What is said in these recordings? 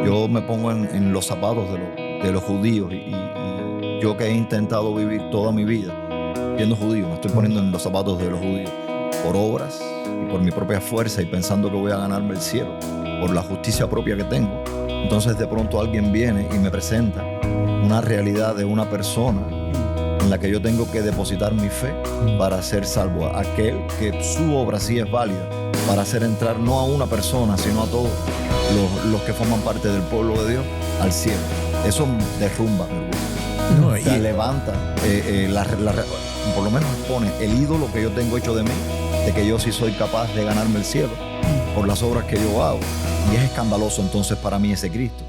Yo me pongo en los zapatos de los judíos y yo que he intentado vivir toda mi vida siendo judío, me estoy poniendo en los zapatos de los judíos por obras y por mi propia fuerza y pensando que voy a ganarme el cielo por la justicia propia que tengo. Entonces de pronto alguien viene y me presenta una realidad de una persona en la que yo tengo que depositar mi fe para ser salvo. Aquel que su obra sí es válida para hacer entrar no a una persona, sino a todos los que forman parte del pueblo de Dios al cielo. Eso derrumba mi orgullo. No, O sea, levanta, por lo menos pone el ídolo que yo tengo hecho de mí, de que yo sí soy capaz de ganarme el cielo por las obras que yo hago. Y es escandaloso entonces para mí ese Cristo.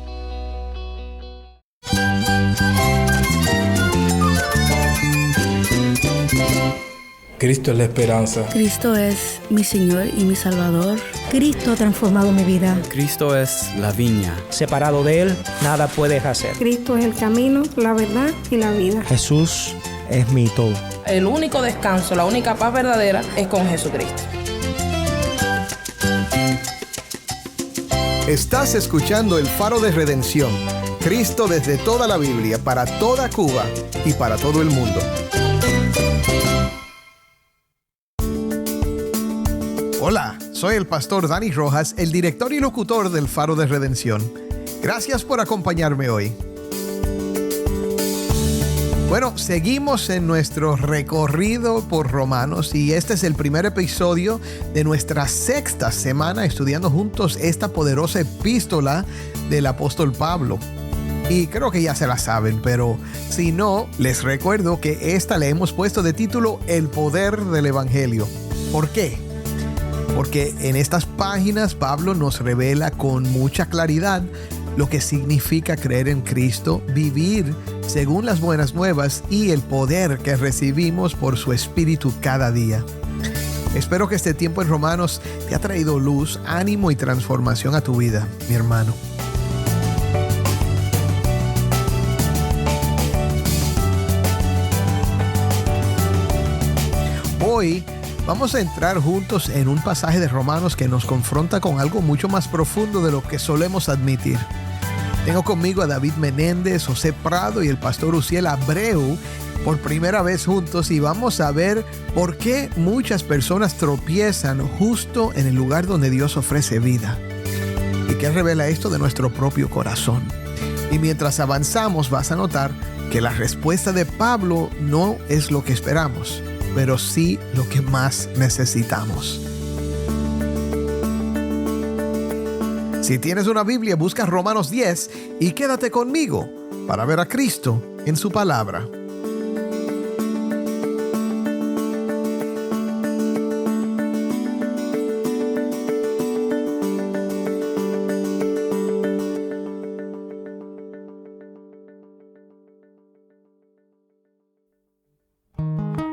Cristo es la esperanza. Cristo es mi Señor y mi Salvador. Cristo ha transformado mi vida. Cristo es la viña. Separado de Él, nada puedes hacer. Cristo es el camino, la verdad y la vida. Jesús es mi todo. El único descanso, la única paz verdadera es con Jesucristo. Estás escuchando El Faro de Redención. Cristo desde toda la Biblia, para toda Cuba y para todo el mundo. Hola, soy el pastor Dani Rojas, el director y locutor del Faro de Redención. Gracias por acompañarme hoy. Bueno, seguimos en nuestro recorrido por Romanos y este es el primer episodio de nuestra sexta semana estudiando juntos esta poderosa epístola del apóstol Pablo. Y creo que ya se la saben, pero si no, les recuerdo que esta le hemos puesto de título El poder del Evangelio. ¿Por qué? Porque en estas páginas Pablo nos revela con mucha claridad lo que significa creer en Cristo, vivir según las buenas nuevas y el poder que recibimos por su Espíritu cada día. Espero que este tiempo en Romanos te ha traído luz, ánimo y transformación a tu vida, mi hermano. Hoy vamos a entrar juntos en un pasaje de Romanos que nos confronta con algo mucho más profundo de lo que solemos admitir. Tengo conmigo a David Menéndez, José Prado y el pastor Uziel Abreu por primera vez juntos y vamos a ver por qué muchas personas tropiezan justo en el lugar donde Dios ofrece vida. ¿Y qué revela esto de nuestro propio corazón? Y mientras avanzamos vas a notar que la respuesta de Pablo no es lo que esperamos, pero sí lo que más necesitamos. Si tienes una Biblia, busca Romanos 10 y quédate conmigo para ver a Cristo en su palabra.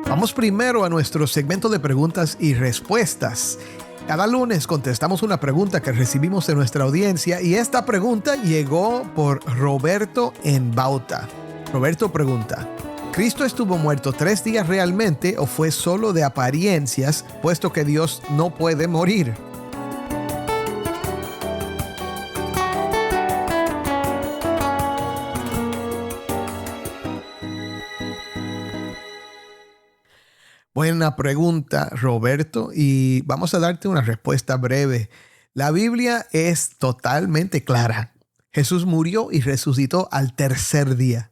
Vamos primero a nuestro segmento de preguntas y respuestas. Cada lunes contestamos una pregunta que recibimos de nuestra audiencia y esta pregunta llegó por Roberto en Bauta. Roberto pregunta: ¿Cristo estuvo muerto 3 días realmente o fue solo de apariencias, puesto que Dios no puede morir? Buena pregunta, Roberto, y vamos a darte una respuesta breve. La Biblia es totalmente clara. Jesús murió y resucitó al 3er día.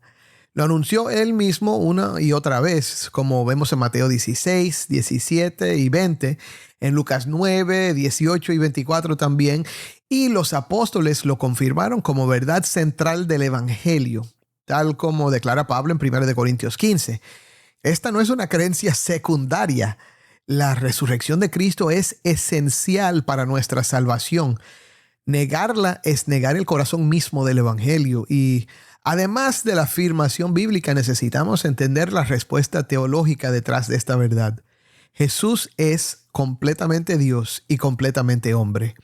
Lo anunció él mismo una y otra vez, como vemos en Mateo 16, 17 y 20, en Lucas 9, 18 y 24 también, y los apóstoles lo confirmaron como verdad central del Evangelio, tal como declara Pablo en 1 Corintios 15. Esta no es una creencia secundaria. La resurrección de Cristo es esencial para nuestra salvación. Negarla es negar el corazón mismo del Evangelio. Y además de la afirmación bíblica, necesitamos entender la respuesta teológica detrás de esta verdad. Jesús es completamente Dios y completamente hombre.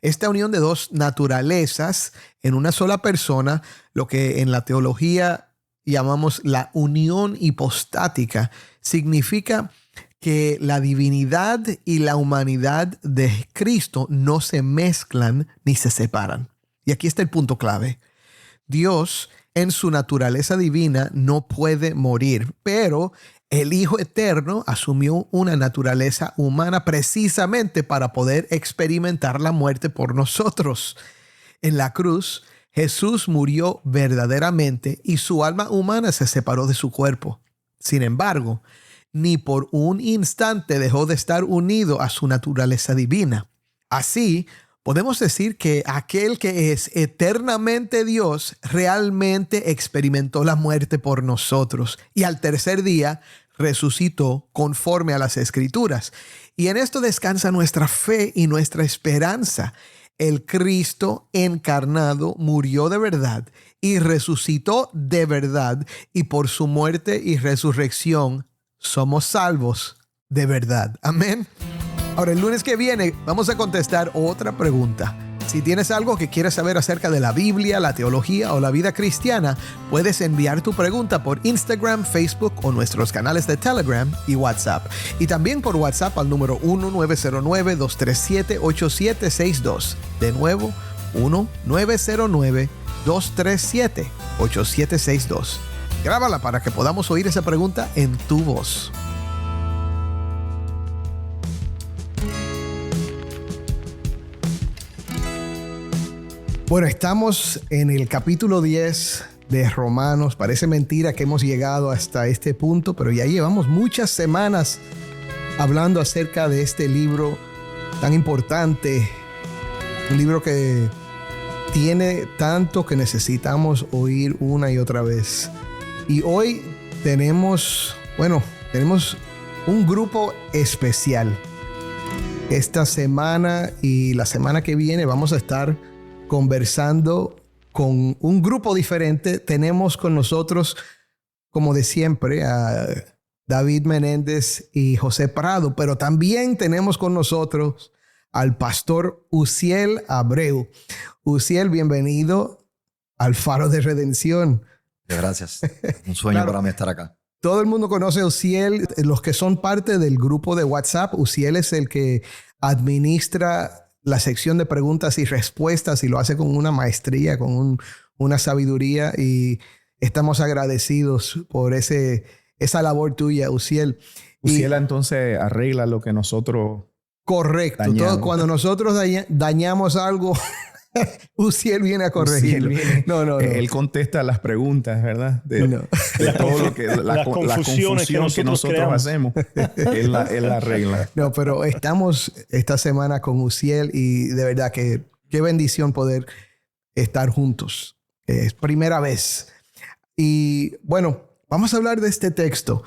Esta unión de dos naturalezas en una sola persona, lo que en la teología llamamos la unión hipostática, significa que la divinidad y la humanidad de Cristo no se mezclan ni se separan. Y aquí está el punto clave. Dios, en su naturaleza divina, no puede morir, pero el Hijo Eterno asumió una naturaleza humana precisamente para poder experimentar la muerte por nosotros. En la cruz, Jesús murió verdaderamente y su alma humana se separó de su cuerpo. Sin embargo, ni por un instante dejó de estar unido a su naturaleza divina. Así, podemos decir que aquel que es eternamente Dios realmente experimentó la muerte por nosotros y al tercer día resucitó conforme a las Escrituras. Y en esto descansa nuestra fe y nuestra esperanza. El Cristo encarnado murió de verdad y resucitó de verdad, y por su muerte y resurrección somos salvos de verdad. Amén. Ahora, el lunes que viene vamos a contestar otra pregunta. Si tienes algo que quieres saber acerca de la Biblia, la teología o la vida cristiana, puedes enviar tu pregunta por Instagram, Facebook o nuestros canales de Telegram y WhatsApp. Y también por WhatsApp al número 1-909-237-8762. De nuevo, 1-909-237-8762. Grábala para que podamos oír esa pregunta en tu voz. Bueno, estamos en el capítulo 10 de Romanos. Parece mentira que hemos llegado hasta este punto, pero ya llevamos muchas semanas hablando acerca de este libro tan importante. Un libro que tiene tanto que necesitamos oír una y otra vez. Y hoy tenemos un grupo especial. Esta semana y la semana que viene vamos a estar conversando con un grupo diferente. Tenemos con nosotros, como de siempre, a David Menéndez y José Prado, pero también tenemos con nosotros al pastor Uziel Abreu. Uziel, bienvenido al Faro de Redención. Gracias. Un sueño Claro. para mí estar acá. Todo el mundo conoce a Uziel. Los que son parte del grupo de WhatsApp, Uziel es el que administra la sección de preguntas y respuestas y lo hace con una maestría, con una sabiduría, y estamos agradecidos por esa labor tuya, Uziel. Uziel entonces arregla lo que nosotros... Correcto. Dañamos. Cuando nosotros dañamos algo, Uziel viene a corregirlo. No. Él contesta las preguntas, ¿verdad? De todo lo que... La confusión que nosotros hacemos. Él la arregla. No, pero estamos esta semana con Uziel y de verdad que qué bendición poder estar juntos. Es primera vez. Y bueno, vamos a hablar de este texto.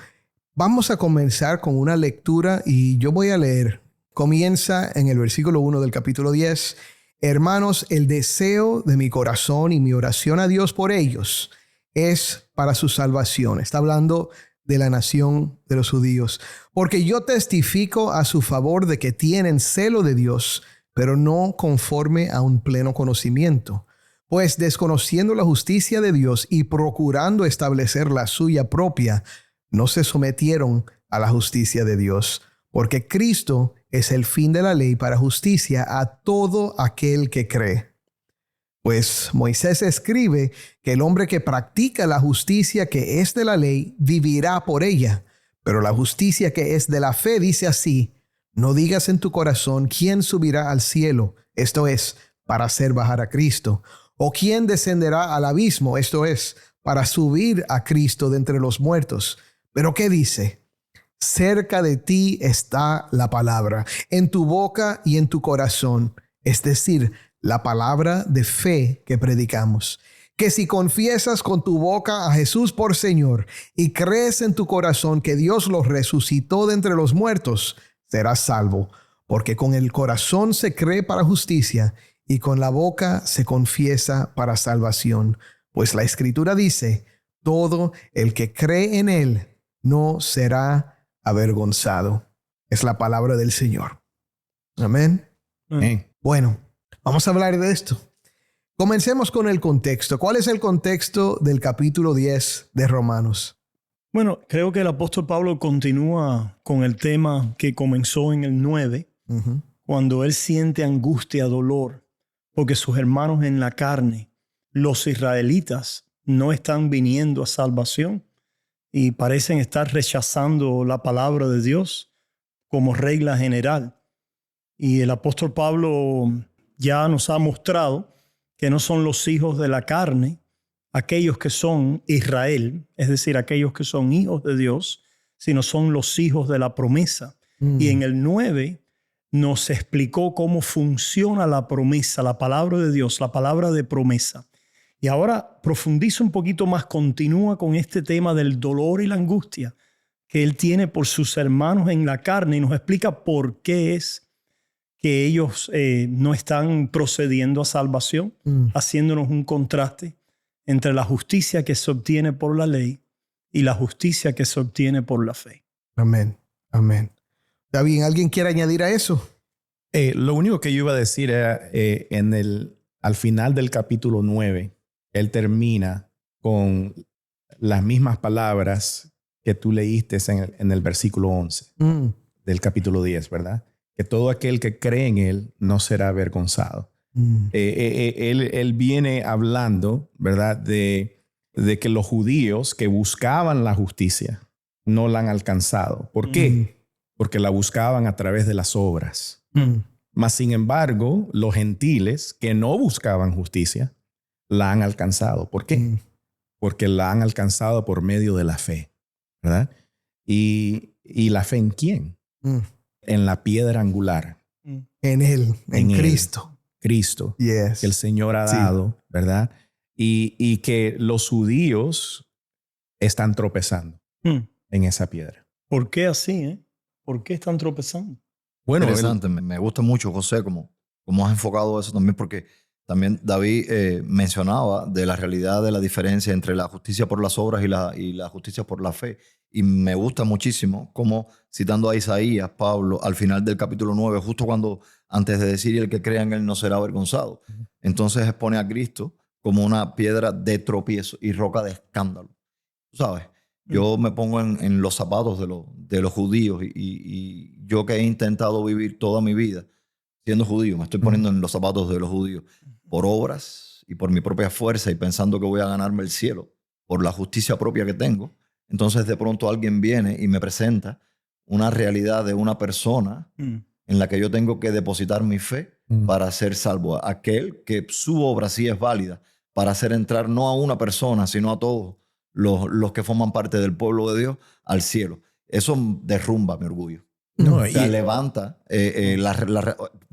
Vamos a comenzar con una lectura y yo voy a leer. Comienza en el versículo 1 del capítulo 10. Hermanos, el deseo de mi corazón y mi oración a Dios por ellos es para su salvación. Está hablando de la nación de los judíos. Porque yo testifico a su favor de que tienen celo de Dios, pero no conforme a un pleno conocimiento. Pues desconociendo la justicia de Dios y procurando establecer la suya propia, no se sometieron a la justicia de Dios. Porque Cristo es el fin de la ley para justicia a todo aquel que cree. Pues Moisés escribe que el hombre que practica la justicia que es de la ley vivirá por ella. Pero la justicia que es de la fe dice así: no digas en tu corazón quién subirá al cielo, esto es, para hacer bajar a Cristo, o quién descenderá al abismo, esto es, para subir a Cristo de entre los muertos. Pero ¿qué dice? Cerca de ti está la palabra, en tu boca y en tu corazón, es decir, la palabra de fe que predicamos. Que si confiesas con tu boca a Jesús por Señor y crees en tu corazón que Dios lo resucitó de entre los muertos, serás salvo. Porque con el corazón se cree para justicia y con la boca se confiesa para salvación. Pues la Escritura dice, todo el que cree en Él no será avergonzado. Es la palabra del Señor. Amén. Bueno, vamos a hablar de esto. Comencemos con el contexto. ¿Cuál es el contexto del capítulo 10 de Romanos? Bueno, creo que el apóstol Pablo continúa con el tema que comenzó en el 9, cuando él siente angustia, dolor porque sus hermanos en la carne, los israelitas, no están viniendo a salvación y parecen estar rechazando la palabra de Dios como regla general. Y el apóstol Pablo ya nos ha mostrado que no son los hijos de la carne aquellos que son Israel, es decir, aquellos que son hijos de Dios, sino son los hijos de la promesa. Y en el 9 nos explicó cómo funciona la promesa, la palabra de Dios, la palabra de promesa. Y ahora profundiza un poquito más, continúa con este tema del dolor y la angustia que él tiene por sus hermanos en la carne y nos explica por qué es que ellos no están procediendo a salvación, haciéndonos un contraste entre la justicia que se obtiene por la ley y la justicia que se obtiene por la fe. Amén, amén. David, ¿alguien quiere añadir a eso? Lo único que yo iba a decir era al final del capítulo 9, él termina con las mismas palabras que tú leíste en el versículo 11 del capítulo 10, ¿verdad? Que todo aquel que cree en él no será avergonzado. Él viene hablando, ¿verdad? De que los judíos que buscaban la justicia no la han alcanzado. ¿Por qué? Porque la buscaban a través de las obras. Mas, sin embargo, los gentiles que no buscaban justicia la han alcanzado. ¿Por qué? Porque la han alcanzado por medio de la fe, ¿verdad? ¿Y la fe en quién? En la piedra angular. En él, en Cristo. Cristo, yes, que el Señor ha dado, ¿verdad? Y que los judíos están tropezando en esa piedra. ¿Por qué así? ¿Por qué están tropezando? Bueno, interesante. Me gusta mucho, José, como has enfocado eso también, porque también David mencionaba de la realidad de la diferencia entre la justicia por las obras y la justicia por la fe. Y me gusta muchísimo como, citando a Isaías, Pablo, al final del capítulo 9, justo cuando, antes de decir, el que crea en él no será avergonzado, entonces expone a Cristo como una piedra de tropiezo y roca de escándalo. Tú sabes, yo me pongo en los zapatos de los judíos y yo que he intentado vivir toda mi vida siendo judío, me estoy poniendo en los zapatos de los judíos por obras y por mi propia fuerza y pensando que voy a ganarme el cielo por la justicia propia que tengo. Entonces de pronto alguien viene y me presenta una realidad de una persona en la que yo tengo que depositar mi fe para ser salvo. Aquel que su obra sí es válida para hacer entrar no a una persona, sino a todos los que forman parte del pueblo de Dios al cielo. Eso derrumba mi orgullo. No, o sea, levanta,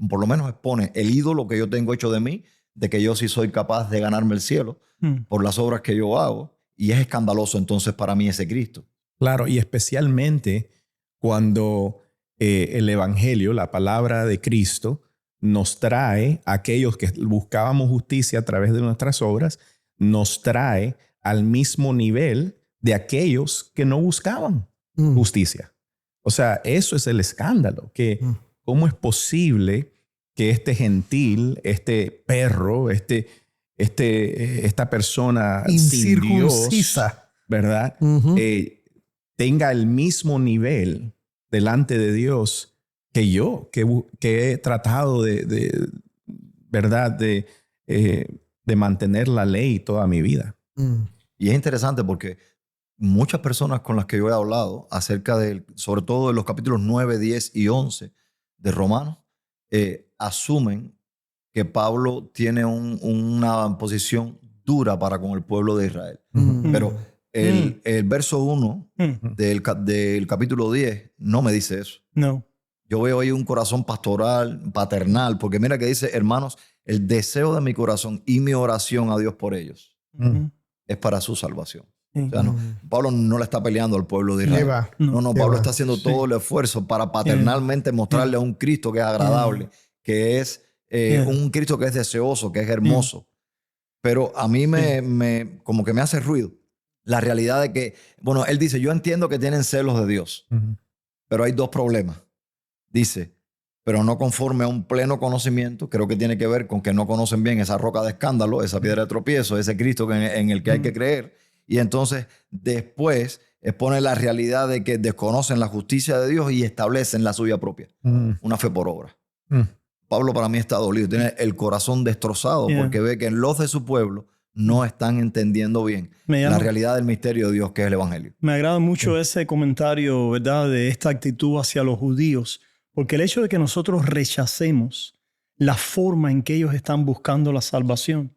por lo menos expone el ídolo que yo tengo hecho de mí, de que yo sí soy capaz de ganarme el cielo por las obras que yo hago. Y es escandaloso entonces para mí ese Cristo. Claro, y especialmente cuando el Evangelio, la palabra de Cristo, nos trae a aquellos que buscábamos justicia a través de nuestras obras, nos trae al mismo nivel de aquellos que no buscaban justicia. O sea, eso es el escándalo, que cómo es posible que este gentil, este perro, esta persona sin Dios, ¿verdad? Tenga el mismo nivel delante de Dios que yo, que he tratado ¿verdad? De mantener la ley toda mi vida. Y es interesante porque muchas personas con las que yo he hablado acerca sobre todo de los capítulos 9, 10 y 11 de Romanos, asumen que Pablo tiene una posición dura para con el pueblo de Israel. Pero el verso 1 del capítulo 10 no me dice eso. No. Yo veo ahí un corazón pastoral, paternal, porque mira que dice, hermanos, el deseo de mi corazón y mi oración a Dios por ellos es para su salvación. O sea, Pablo no le está peleando al pueblo de Israel. Pablo está haciendo todo el esfuerzo para paternalmente mostrarle a un Cristo que es agradable, que es un Cristo que es deseoso, que es hermoso. Pero a mí como que me hace ruido la realidad de que, bueno, él dice, yo entiendo que tienen celos de Dios, pero hay dos problemas. Dice, pero no conforme a un pleno conocimiento, creo que tiene que ver con que no conocen bien esa roca de escándalo, esa piedra de tropiezo, ese Cristo en el que hay que creer. Y entonces después expone la realidad de que desconocen la justicia de Dios y establecen la suya propia, una fe por obra. Pablo para mí está dolido, tiene el corazón destrozado porque ve que los de su pueblo no están entendiendo bien la realidad del misterio de Dios que es el Evangelio. Me agrada mucho ese comentario, ¿verdad?, de esta actitud hacia los judíos, porque el hecho de que nosotros rechacemos la forma en que ellos están buscando la salvación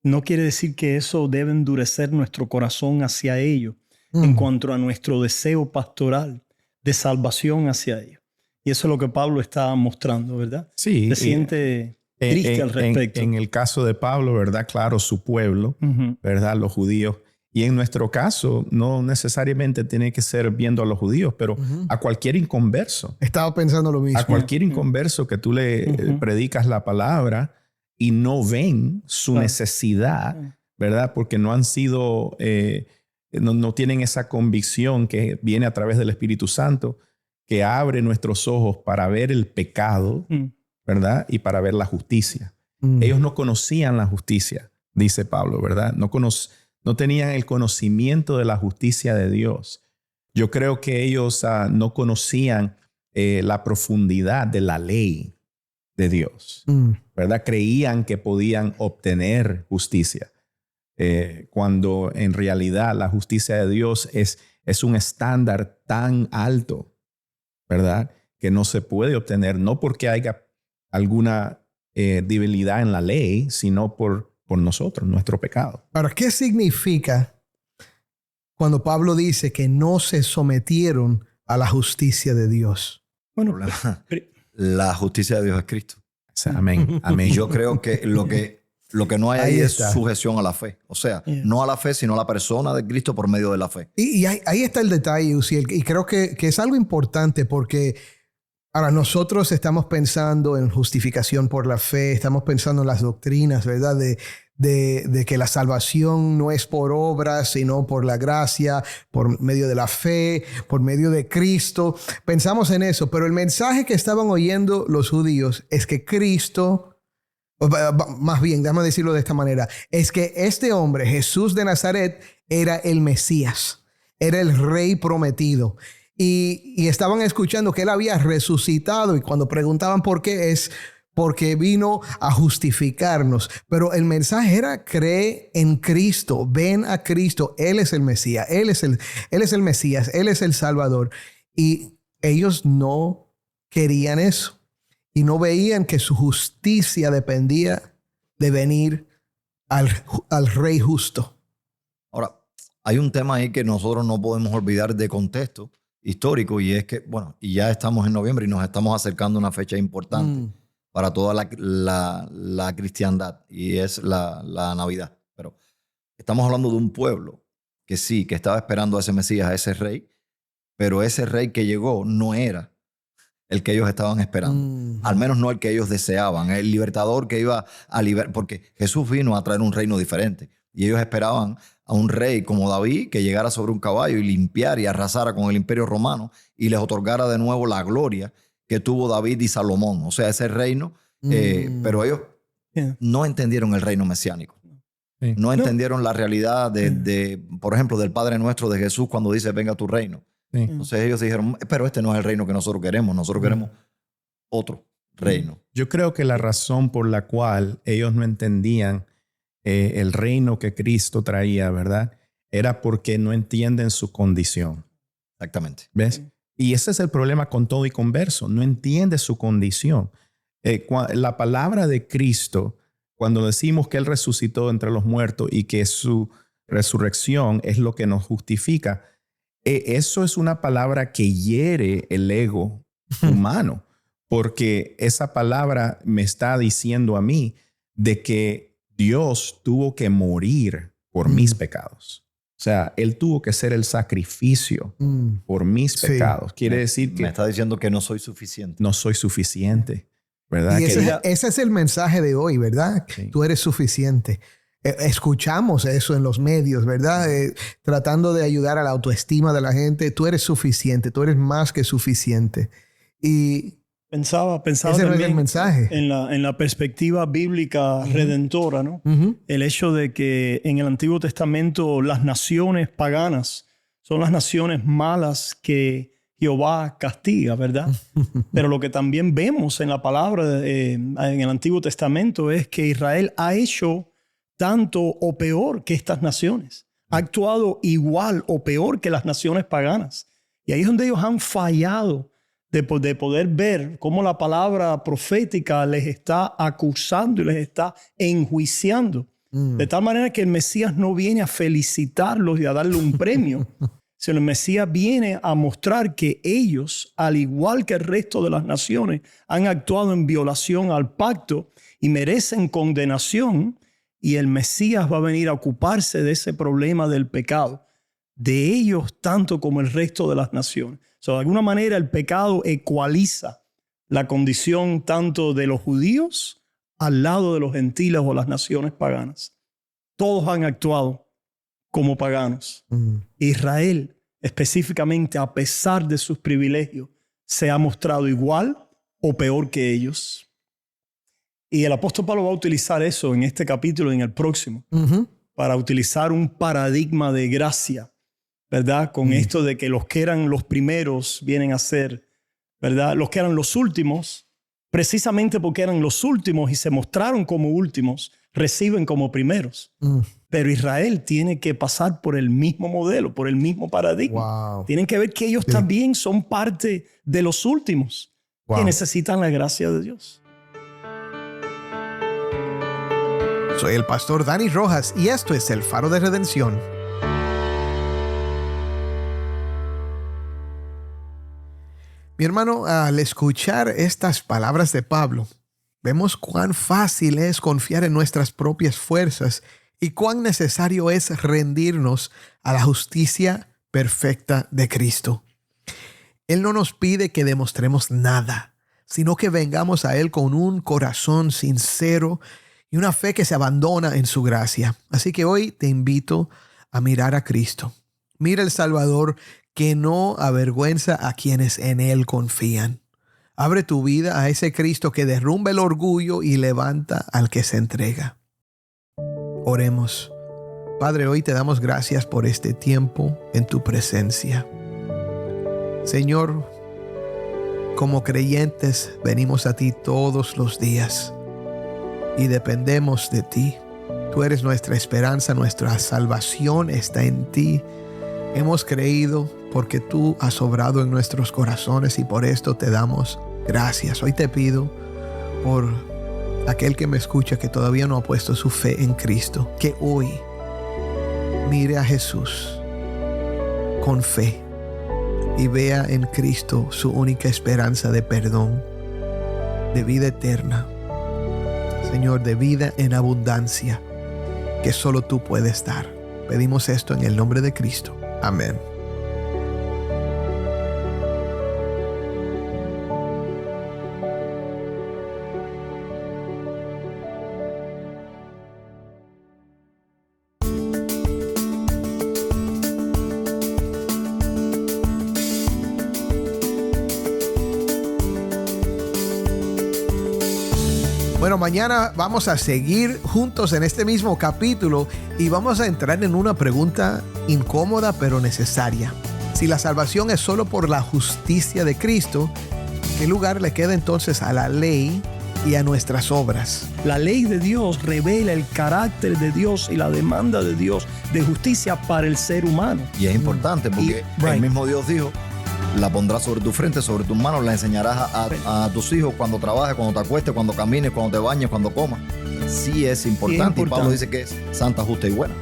no quiere decir que eso debe endurecer nuestro corazón hacia ellos en cuanto a nuestro deseo pastoral de salvación hacia ellos. Y eso es lo que Pablo está mostrando, ¿verdad? Sí. Se siente triste al respecto. En el caso de Pablo, ¿verdad? Claro, su pueblo, ¿verdad? Los judíos. Y en nuestro caso, no necesariamente tiene que ser viendo a los judíos, pero a cualquier inconverso. Estaba pensando lo mismo. A cualquier inconverso que tú le predicas la palabra y no ven su necesidad, ¿verdad? Porque no han sido, no tienen esa convicción que viene a través del Espíritu Santo, que abre nuestros ojos para ver el pecado, ¿verdad? Y para ver la justicia. Ellos no conocían la justicia, dice Pablo, ¿verdad? No tenían el conocimiento de la justicia de Dios. Yo creo que ellos no conocían la profundidad de la ley de Dios, ¿verdad? Creían que podían obtener justicia, cuando en realidad la justicia de Dios es un estándar tan alto, ¿verdad?, que no se puede obtener, no porque haya alguna debilidad en la ley, sino por nosotros, nuestro pecado. Ahora, ¿qué significa cuando Pablo dice que no se sometieron a la justicia de Dios? Bueno, la justicia de Dios es Cristo. Amén. Amén. Yo creo que lo que no hay ahí es sujeción a la fe. O sea, no a la fe, sino a la persona de Cristo por medio de la fe. Y ahí está el detalle, Uziel, y creo que es algo importante porque ahora nosotros estamos pensando en justificación por la fe, estamos pensando en las doctrinas, ¿verdad? De que la salvación no es por obras, sino por la gracia, por medio de la fe, por medio de Cristo. Pensamos en eso, pero el mensaje que estaban oyendo los judíos es que Cristo, más bien, déjame decirlo de esta manera, es que este hombre, Jesús de Nazaret, era el Mesías, era el Rey prometido. Y estaban escuchando que él había resucitado, y cuando preguntaban por qué, es porque vino a justificarnos. Pero el mensaje era: cree en Cristo, ven a Cristo, Él es el Mesías, Él es el Mesías, Él es el Salvador. Y ellos no querían eso y no veían que su justicia dependía de venir al Rey justo. Ahora, hay un tema ahí que nosotros no podemos olvidar de contexto histórico, y es que, bueno, y ya estamos en noviembre y nos estamos acercando a una fecha importante para toda la cristiandad, y es la Navidad. Pero estamos hablando de un pueblo que sí, que estaba esperando a ese Mesías, a ese rey, pero ese rey que llegó no era el que ellos estaban esperando. Al menos no el que ellos deseaban, el libertador que iba a liberar, porque Jesús vino a traer un reino diferente. Y ellos esperaban a un rey como David que llegara sobre un caballo y limpiara y arrasara con el imperio romano y les otorgara de nuevo la gloria que tuvo David y Salomón. O sea, ese reino, pero ellos no entendieron el reino mesiánico. No entendieron la realidad por ejemplo, del Padre Nuestro de Jesús cuando dice: venga tu reino. Entonces ellos dijeron: pero este no es el reino que nosotros queremos otro reino. Yo creo que la razón por la cual ellos no entendían el reino que Cristo traía, ¿verdad?, era porque no entienden su condición. Exactamente. ¿Ves? Y ese es el problema con todo y converso. No entiende su condición. La palabra de Cristo, cuando decimos que Él resucitó entre los muertos y que su resurrección es lo que nos justifica, eso es una palabra que hiere el ego humano, porque esa palabra me está diciendo a mí de que Dios tuvo que morir por mis pecados. O sea, Él tuvo que ser el sacrificio por mis pecados. Quiere decir que... Me está diciendo que no soy suficiente. No soy suficiente, ¿verdad? Y ese es el mensaje de hoy, ¿verdad? Sí. Tú eres suficiente. Escuchamos eso en los medios, ¿verdad? Tratando de ayudar a la autoestima de la gente. Tú eres suficiente, tú eres más que suficiente. Y pensaba ese también es el mensaje. En la perspectiva bíblica redentora, ¿no? El hecho de que en el Antiguo Testamento las naciones paganas son las naciones malas que Jehová castiga, ¿verdad? Pero lo que también vemos en la palabra en el Antiguo Testamento es que Israel ha hecho tanto o peor que estas naciones. Ha actuado igual o peor que las naciones paganas. Y ahí es donde ellos han fallado de poder ver cómo la palabra profética les está acusando y les está enjuiciando. De tal manera que el Mesías no viene a felicitarlos y a darle un premio, sino el Mesías viene a mostrar que ellos, al igual que el resto de las naciones, han actuado en violación al pacto y merecen condenación, y el Mesías va a venir a ocuparse de ese problema del pecado, de ellos tanto como el resto de las naciones. De alguna manera el pecado ecualiza la condición tanto de los judíos al lado de los gentiles o las naciones paganas. Todos han actuado como paganos. Israel, específicamente, a pesar de sus privilegios, se ha mostrado igual o peor que ellos. Y el apóstol Pablo va a utilizar eso en este capítulo y en el próximo, para utilizar un paradigma de gracia, ¿verdad? Con esto de que los que eran los primeros vienen a ser, ¿verdad? Los que eran los últimos, precisamente porque eran los últimos y se mostraron como últimos, reciben como primeros. Pero Israel tiene que pasar por el mismo modelo, por el mismo paradigma. Tienen que ver que ellos también son parte de los últimos que necesitan la gracia de Dios. Soy el pastor Dani Rojas y esto es El Faro de Redención. Mi hermano, al escuchar estas palabras de Pablo, vemos cuán fácil es confiar en nuestras propias fuerzas y cuán necesario es rendirnos a la justicia perfecta de Cristo. Él no nos pide que demostremos nada, sino que vengamos a Él con un corazón sincero y una fe que se abandona en su gracia. Así que hoy te invito a mirar a Cristo. Mira el Salvador que no avergüenza a quienes en Él confían. Abre tu vida a ese Cristo que derrumba el orgullo y levanta al que se entrega. Oremos. Padre, hoy te damos gracias por este tiempo en tu presencia. Señor, como creyentes venimos a ti todos los días y dependemos de ti. Tú eres nuestra esperanza, nuestra salvación está en ti. Hemos creído porque tú has obrado en nuestros corazones y por esto te damos gracias. Hoy te pido por aquel que me escucha que todavía no ha puesto su fe en Cristo, que hoy mire a Jesús con fe y vea en Cristo su única esperanza de perdón, de vida eterna, Señor, de vida en abundancia que solo tú puedes dar. Pedimos esto en el nombre de Cristo. Amén. Bueno, mañana vamos a seguir juntos en este mismo capítulo y vamos a entrar en una pregunta incómoda pero necesaria. Si la salvación es solo por la justicia de Cristo, ¿qué lugar le queda entonces a la ley y a nuestras obras? La ley de Dios revela el carácter de Dios y la demanda de Dios de justicia para el ser humano. Y es importante porque el mismo Dios dijo: la pondrás sobre tu frente, sobre tus manos, la enseñarás a tus hijos cuando trabajes, cuando te acuestes, cuando camines, cuando te bañes, cuando comas. Sí es importante. Y Pablo dice que es santa, justa y buena.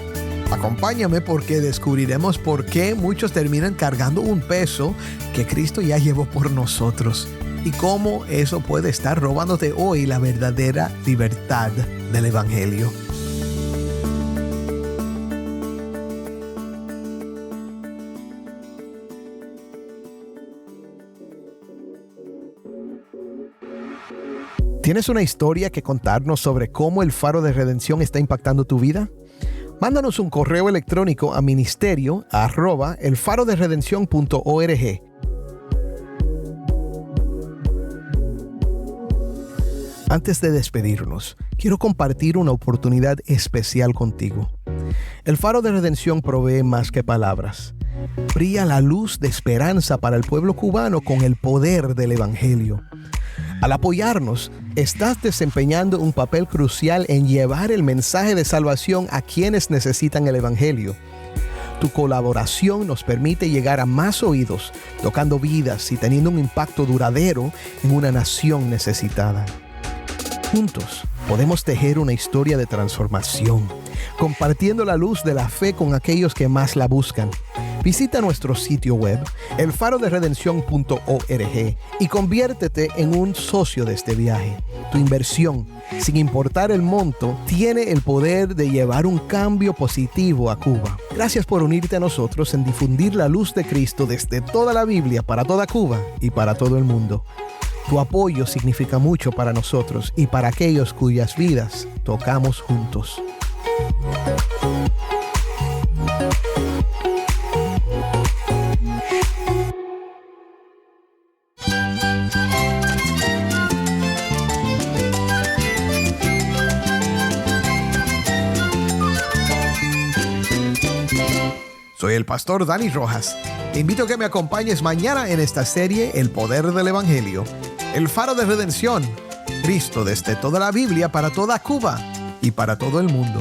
Acompáñame porque descubriremos por qué muchos terminan cargando un peso que Cristo ya llevó por nosotros y cómo eso puede estar robándote hoy la verdadera libertad del Evangelio. ¿Tienes una historia que contarnos sobre cómo el Faro de Redención está impactando tu vida? Mándanos un correo electrónico a ministerio@elfaroderedencion.org. Antes de despedirnos, quiero compartir una oportunidad especial contigo. El Faro de Redención provee más que palabras. brilla la luz de esperanza para el pueblo cubano con el poder del Evangelio. Al apoyarnos, estás desempeñando un papel crucial en llevar el mensaje de salvación a quienes necesitan el Evangelio. Tu colaboración nos permite llegar a más oídos, tocando vidas y teniendo un impacto duradero en una nación necesitada. Juntos podemos tejer una historia de transformación, compartiendo la luz de la fe con aquellos que más la buscan. Visita nuestro sitio web, elfaroderedención.org, y conviértete en un socio de este viaje. Tu inversión, sin importar el monto, tiene el poder de llevar un cambio positivo a Cuba. Gracias por unirte a nosotros en difundir la luz de Cristo desde toda la Biblia para toda Cuba y para todo el mundo. Tu apoyo significa mucho para nosotros y para aquellos cuyas vidas tocamos juntos. Soy el pastor Dani Rojas. Te invito a que me acompañes mañana en esta serie El Poder del Evangelio, El Faro de Redención, Cristo desde toda la Biblia para toda Cuba y para todo el mundo.